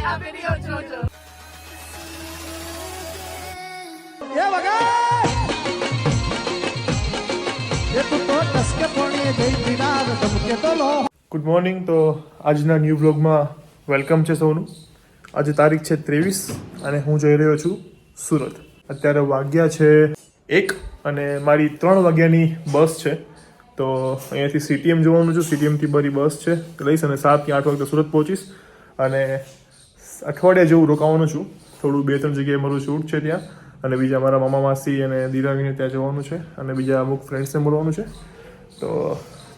આ વિડિયો જોજો. એ વગર એ તું તો ટસકે પોણીએ જઈ દિનાર ધમકે તો લો. Good morning. તો આજના ન્યૂ બ્લોગમાં વેલકમ છે સૌનું. આજે તારીખ છે 23 અને હું જઈ રહ્યો છું સુરત. અત્યારે વાગ્યા છે 1 અને મારી 3 વાગ્યાની બસ છે. તો અહીંયાથી સીટીએમ જવાનું છું. સીટીએમથી મારી બસ છે લઈશ અને 7 કે 8 વાગે સુરત પહોંચીશ. અને અઠવાડિયા જેવું રોકાવાનું છું. થોડું 2-3 જગ્યાએ મારું શૂટ છે ત્યાં, અને બીજા મારા મામા માસી અને દીરાવીને ત્યાં જવાનું છે, અને બીજા અમુક ફ્રેન્ડ્સને મળવાનું છે. તો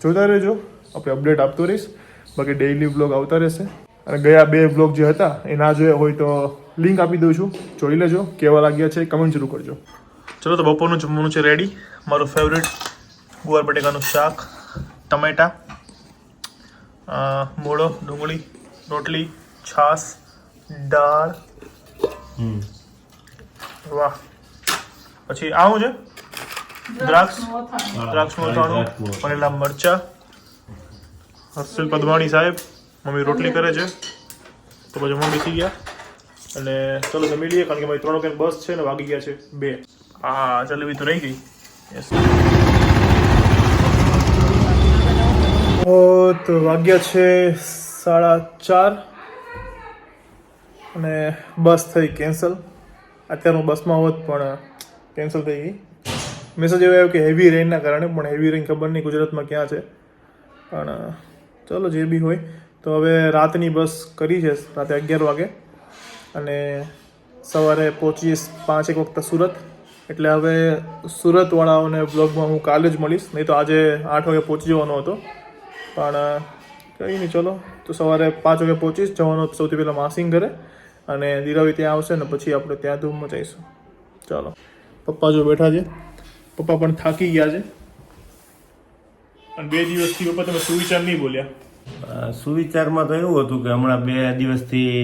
જોતા રહેજો, આપણે અપડેટ આપતો રહીશ. બાકી ડેઇલી બ્લોગ આવતા રહેશે. અને ગયા 2 બ્લોગ જે હતા એ ના જોયા હોય તો લિંક આપી દઉં છું, જોઈ લેજો. કેવા લાગ્યા છે કમેન્ટ જરૂર કરજો. ચલો તો બપોરનું જમવાનું છે રેડી. મારું ફેવરેટ ગુવાર બટેકાનું શાક, ટમેટા, મોળો, ડુંગળી, રોટલી, છાશ, દાળ. વાહ. પછી આવું છે દ્રાક્ષ મોથાણું, પનેલા મરચા. હર્ષલ પદવાણી સાહેબ, મમ્મી રોટલી કરે છે તો પછી મમ્મી બેસી ગયા. અને ચલો જમી લઈએ, કારણ કે મારી 3 વાગ્યાની બસ છે ને વાગી ગયા છે 2. હા જલેબી તો રહી ગઈ. યસ. તો વાગ્યા છે 4:30 અને બસ થઈ કેન્સલ. અત્યારે હું બસમાં હોત પણ કેન્સલ થઈ ગઈ. મેસેજ એવો આવ્યો કે હેવી રેઇનના કારણે, પણ હેવી રેઇન ખબર નહીં ગુજરાતમાં ક્યાં છે. પણ ચલો જે બી હોય. તો હવે રાતની બસ કરી છે રાતે 11 વાગે, અને સવારે પહોંચીશ 5-1 વખતે સુરત. એટલે હવે સુરતવાળાઓને બ્લોગમાં હું કાલે જ મળીશ, નહીં તો આજે 8 વાગે પહોંચી જવાનો હતો. પણ કંઈ નહીં, ચલો તો સવારે 5 વાગે પહોંચીશ. જવાનો સૌથી પહેલાં માસીન ઘરે, અને દીરાવી ત્યાં આવશે ને પછી આપણે ત્યાં ધૂમ મચાવીશું. ચાલો. પપ્પા જો બેઠા છે, પપ્પા પણ થાકી ગયા છે. અને 2 દિવસથી પપ્પા તમે સુવિચાર નહીં બોલ્યા. સુવિચારમાં તો એવું હતું કે હમણાં 2 દિવસથી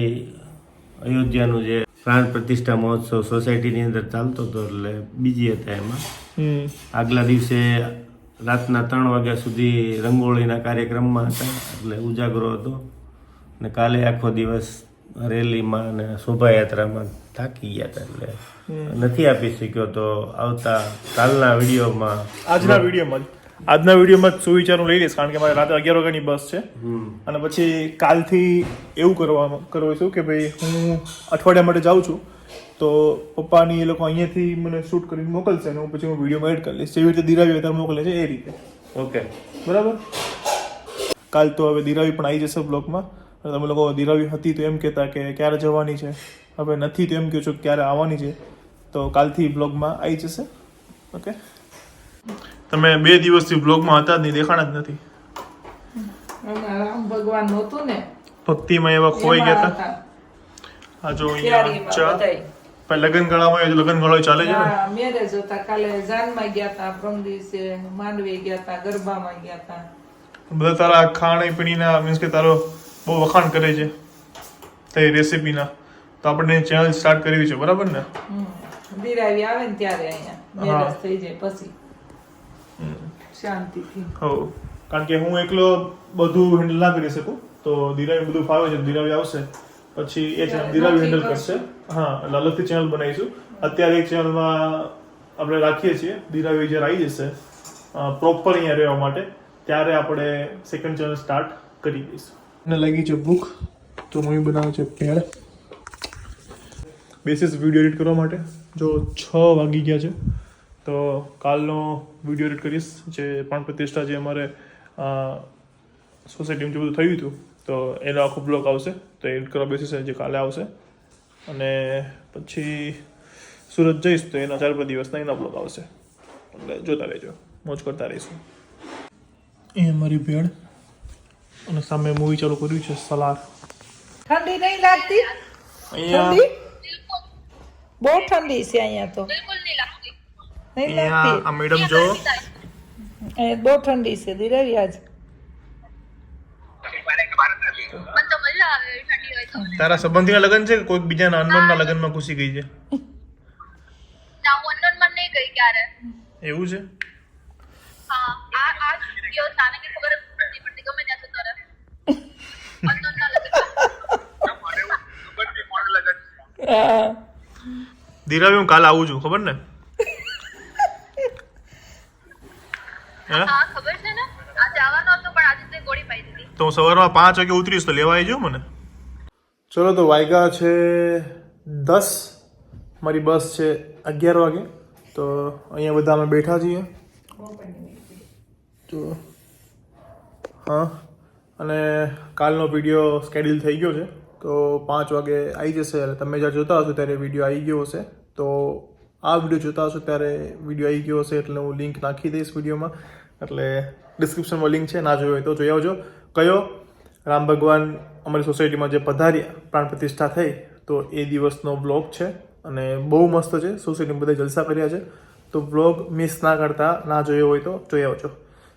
અયોધ્યાનું જે પ્રાણ પ્રતિષ્ઠા મહોત્સવ સોસાયટીની અંદર ચાલતો હતો, એટલે બીજી હતા એમાં. આગલા દિવસે રાતના 3 વાગ્યા સુધી રંગોળીના કાર્યક્રમમાં હતા, એટલે ઉજાગરો હતો. અને કાલે આખો દિવસ રેલીમાં અને શોભાયાત્રામાં થાકી ગયા હતા, એટલે નથી આપી શક્યો. તો આવતા કાલના વિડીયોમાં આજના વિડીયોમાં જ સુવિચાર હું લઈ લઈશ, કારણ કે મારે રાતે 11 વાગ્યાની બસ છે. અને પછી કાલથી એવું કરવું છું કે ભાઈ હું અઠવાડિયા માટે જાઉં છું, તો પપ્પાની એ લોકો અહીંયાથી મને શૂટ કરીને મોકલશે, અને હું પછી હું વિડીયોમાં એડ કરી લઈશ. જેવી રીતે દીરાવી અત્યારે મોકલે છે એ રીતે. ઓકે, બરાબર. કાલ તો હવે દીરાવી પણ આવી જશે બ્લોગમાં. અને તમે લોકો દીરાવી હતી તો એમ કહેતા કે ક્યારે જવાની છે, હવે નથી તો એમ કહો છો ક્યારે આવવાની છે. તો કાલથી બ્લોગમાં આવી જશે. ઓકે. તમે 2 દિવસથી બ્લોગમાં હતા જ નહીં, દેખાણા જ નથી. રામ ભગવાન નહોતું ને, ભક્તિમાં એવા ખોઈ ગયા હતા. આ જો અહીંયા ચા લગન ગાળામાં લગન ગાળો ચાલે છે ને. મેરેજ હતા, કાલે જાનમાં ગયા હતા, પ્રમ દિવસે માંડવી ગયા હતા, ગરબામાં ગયા હતા. બધા તારા ખાણી પીણીના મીન્સ કે તારો બહુ વખાણ કરે છે તારી રેસીપીના. તો આપણે ચેનલ સ્ટાર્ટ કરવી છે, બરાબર ને? દીરાવી આવે ને ત્યારે અહીંયા મેરેજ થઈ જાય પછી શાંતિથી. હો, કારણ કે હું એકલો બધું હેન્ડલ ના કરી શકું, તો દીરાવી બધું ફાવે છે. દીરાવી આવશે પછી એ ચેનલ દીરાવી હેન્ડલ કરશે. હા, એટલે અલગથી ચેનલ બનાવીશું. અત્યારે એક ચેનલમાં આપણે રાખીએ છીએ. દીરાવી જ્યારે આવી જશે પ્રોપર અહીંયા રહેવા માટે, ત્યારે આપણે સેકન્ડ ચેનલ સ્ટાર્ટ કરી દઈશું. મને લાગી છે ભૂખ, તો મમ્મી બનાવે છે ભેળ. બેસીસ વિડીયો એડિટ કરવા માટે. જો 6 વાગી ગયા છે, તો કાલનો વિડીયો એડિટ કરીશ. જે પ્રાણ પ્રતિષ્ઠા જે અમારે સોસાયટીમાં જે બધું થયું હતું, તો એનો આખો બ્લોગ આવશે, તો એડિટ કરવા બેસીશ જે કાલે આવશે. અને પછી સુરત જઈશ તો એના 4 દિવસના એના બ્લોગ આવશે. એટલે જોતા રહેજો, મોજ કરતા રહીશું. એ અમારી ભેળ, અને સામે મૂવી ચાલુ કર્યું છે સલાર. ઠંડી નહીં લાગતી? અહીંયા બહુ ઠંડી છે અહીંયા તો. નહીં લાગતી? આ મેડમ જો બહુ ઠંડી છે દીરાવી આજ. તારા સંબંધીના લગ્ન છે કે કોઈ બીજાના અનનોનના લગ્નમાં ઘૂસી ગઈ છે? એવું છે? હા, આ દિવસ આને કે ખબર જ નથી પડતી, ગમે ત્યાં જતો રહે. ધીરાવી હું કાલે આવું છું, ખબર ને? હે? હા ખબર છે ને, આ જવાનો હતો પણ આજે તે ગોળી પાઈ દીધી. તો હું સવારમાં 5 વાગે ઉતરીશ તો લેવા આવી જાઉં મને. ચલો તો વાગ્યા છે 10, મારી બસ છે 11 વાગે. તો અહીંયા બધા અમે બેઠા છીએ. તો હા, અને કાલનો વિડીયો સ્કેડ્યુલ થઈ ગયો છે, તો 5 વાગે આવી જશે. અને તમે જ્યારે જોતા હશો ત્યારે વિડીયો આવી ગયો હશે. તો આ વિડીયો જોતા હશો ત્યારે વિડીયો આવી ગયો હશે, એટલે હું લિંક નાખી દઈશ વિડીયોમાં. એટલે ડિસ્ક્રિપ્શનમાં લિંક છે, ના જોયો હોય તો જોઈ આવજો. કયો રામ ભગવાન અમારી સોસાયટીમાં જે પધાર્યા, પ્રાણ પ્રતિષ્ઠા થઈ, તો એ દિવસનો બ્લોગ છે અને બહુ મસ્ત છે. સોસાયટીમાં બધા જલસા કર્યા છે, તો બ્લોગ મિસ ના કરતા, ના જોયો હોય તો જોઈ આવજો.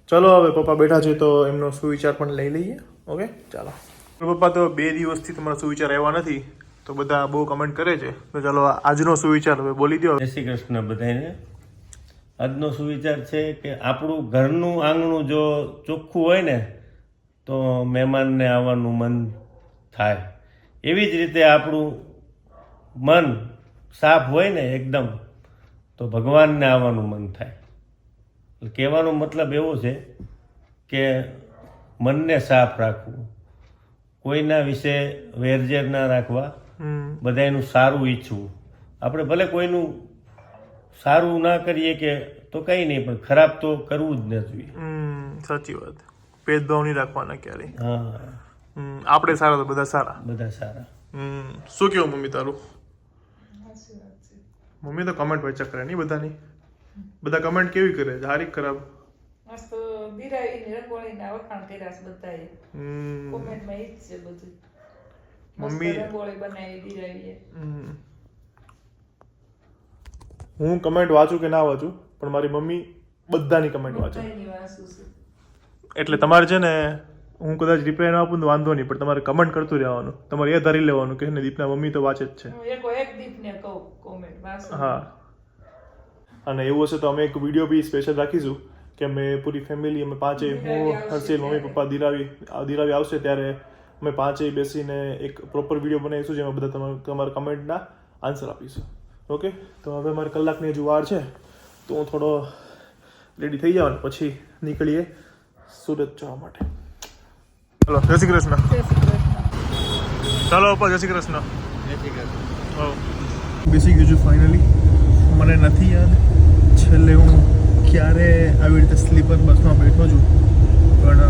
ચલો હવે પપ્પા બેઠા છે તો એમનો સુવિચાર પણ લઈ લઈએ. ઓકે ચાલો. પપ્પા તો 2 દિવસથી તમારા સુવિચાર આવ્યા નથી, તો બધા બહુ કમેન્ટ કરે છે. તો ચાલો આજનો સુવિચાર હવે બોલી દો. જય શ્રી કૃષ્ણ બધાને. આજનો સુવિચાર છે કે આપણું ઘરનું આંગણું જો ચોખ્ખું હોય ને તો મહેમાનને આવવાનું મન થાય. એવી જ રીતે આપણું મન સાફ હોય ને એકદમ તો ભગવાનને આવવાનું મન થાય. કહેવાનો મતલબ એવો છે કે મનને સાફ રાખવું, કોઈના વિશે વેરઝેર ના રાખવા, બધાનું સારું ઈચ્છવું. આપણે ભલે કોઈનું સારું ના કરીએ કે તો કંઈ નહીં, પણ ખરાબ તો કરવું જ ન જોઈએ. સાચી વાત. ભેદભાવ નહીં રાખવાના ક્યારેય. હા, આપણે સારા તો બધા સારા. બધા સારા. શું કેવું મમ્મી તારું? મમ્મી તો કમેન્ટ વાંચા કરે નહીં બધાની. બધા કમેન્ટ કેવી કરે છે, સારી ખરાબ? મસ્ત દિરાવીની રંગોળીના વખાણ કર્યા છે બધાએ. કોમેન્ટમાં ઈ જ છે બધું. મમ્મી રંગોળી બનાવી દિરાવીએ. હું કમેન્ટ વાંચું કે ના વાંચું, પણ મારી મમ્મી બધાની કમેન્ટ વાંચે. બધાયની વાંચું છું. એટલે તમારે છે ને, હું કદાચ રિપ્લાય ના આપું તો વાંધો નહીં, પણ તમારે કમેન્ટ કરતું રહેવાનું. તમારે એ ધારી લેવાનું કે દીપના મમ્મી તો વાંચે જ છે. હું એક દીપને કહું કોમેન્ટ વાંચું. હા, અને એવું હશે તો અમે એક વિડીયો બી સ્પેશિયલ રાખીશું કે અમે પૂરી ફેમિલી, અમે પાંચેય, હું, હર્ષિલ, મમ્મી, પપ્પા, દિરાવી આવશે ત્યારે અમે પાંચેય બેસીને એક પ્રોપર વિડીયો બનાવીશું જેમાં બધા તમારા કમેન્ટના આન્સર આપીશું. ઓકે, તો હવે મારે કલાકની હજુ વાર છે, તો હું થોડો રેડી થઈ જાઉં પછી નીકળીએ સુરત જવા માટે. ચલો, જય શ્રી કૃષ્ણ. ચાલો પપ્પા, જય શ્રી કૃષ્ણ. બેસી ગયું છું ફાઇનલી. મને નથી યાદ છેલ્લે હું ક્યારે આવી રીતે સ્લીપર બસમાં બેઠો છું, પણ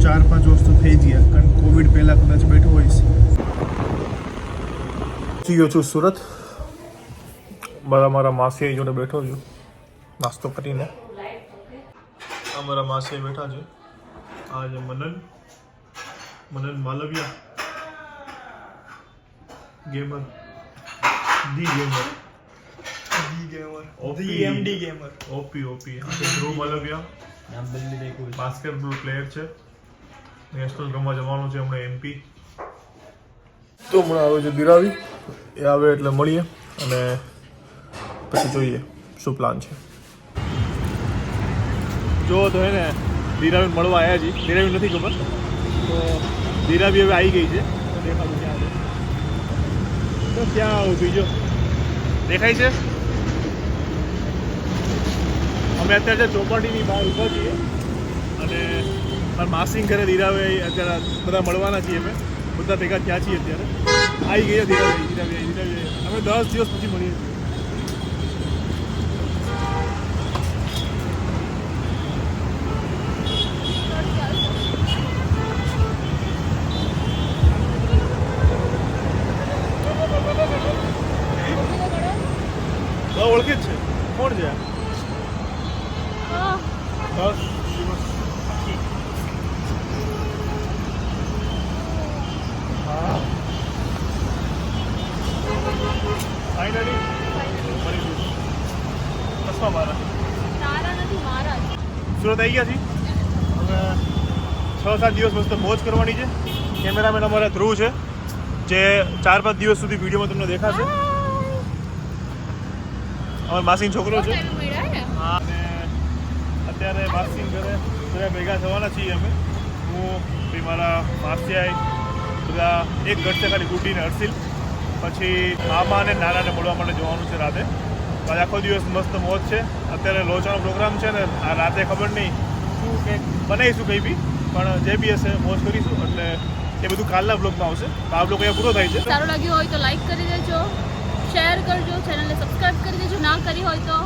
4-5 વસ્તુ થઈ ગયા, કારણ કોવિડ પહેલાં કદાચ બેઠો હોઈશ. પહોંચી ગયો છું સુરત. મારા માસી જોડે બેઠો છું નાસ્તો કરીને. અમારા માસી બેઠા છે. આ છે Manan Malviya, gamer, the gamer, OP gamer, OP. Dhruv Malviya basketball player છે, નેશનલ રમવા જવાનું છે હમણાં MP. તો હમણાં આવે છે દિરાવી, એ આવે એટલે મળીએ અને પછી જોઈએ શું પ્લાન છે. જો તો હે ને, દિરાવી મળવા આવ્યા છીએ. દિરાવી નથી ખબર, તો દિરાવી હવે આવી ગઈ છે. દેખાતું ક્યાં છે? તો ક્યાં આવું બીજો દેખાય છે? અમે અત્યારે ચોપાટીની બહાર ઊભા છીએ અને મારા માસી ઘરે દિરાવે અત્યારે બધા મળવાના છીએ. અમે બધા ભેગા થયા છીએ. અત્યારે આવી ગયા દિરાવી. અમે 10 દિવસ પછી મળીએ છીએ. ઓળખે જ છે. કોણ છે? 10 દિવસ. હા, ફાઇનલી બસમાં મારા સુરત આવી ગયા છીએ. હવે 6-7 દિવસ મસ્ત મોજ કરવાની છે. કેમેરામેન અમારા ધ્રુવ છે, જે 4-5 દિવસ સુધી વિડીયોમાં તમને દેખાશે. અમારા માસીનો છોકરો છે. હા, અને અત્યારે માસી ઘરે બધા ભેગા થવાના છીએ અમે. હું ભાઈ, મારા માસિયાઈ બધા એક ઘર છે ખાલી, ગુડી ને હર્ષિલ. પછી મામા અને નાનાને મળવા માટે જવાનું છે રાતે. આજે આખો દિવસ મસ્ત મોજ છે. અત્યારે લોચાનો પ્રોગ્રામ છે ને આ રાતે ખબર નહીં શું કંઈક બનાવીશું કંઈ બી, પણ જે બી હશે મોજ કરીશું. એટલે એ બધું કાલના બ્લોગમાં આવશે. તો આ બ્લોગ અહીંયા પૂરો થાય છે. સારું લાગ્યું હોય તો લાઈક કરી દેજો, શેર કરજો, ચેનલને સબસ્ક્રાઇબ કરી દેજો. ના કરી હોય તો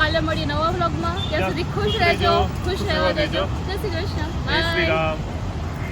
કાલે મળીએ નવા વ્લોગમાં. ત્યાં સુધી ખુશ રહેજો, ખુશ રહેવા દેજો. જય શ્રી કૃષ્ણ. જય શ્રી બાય. રામ.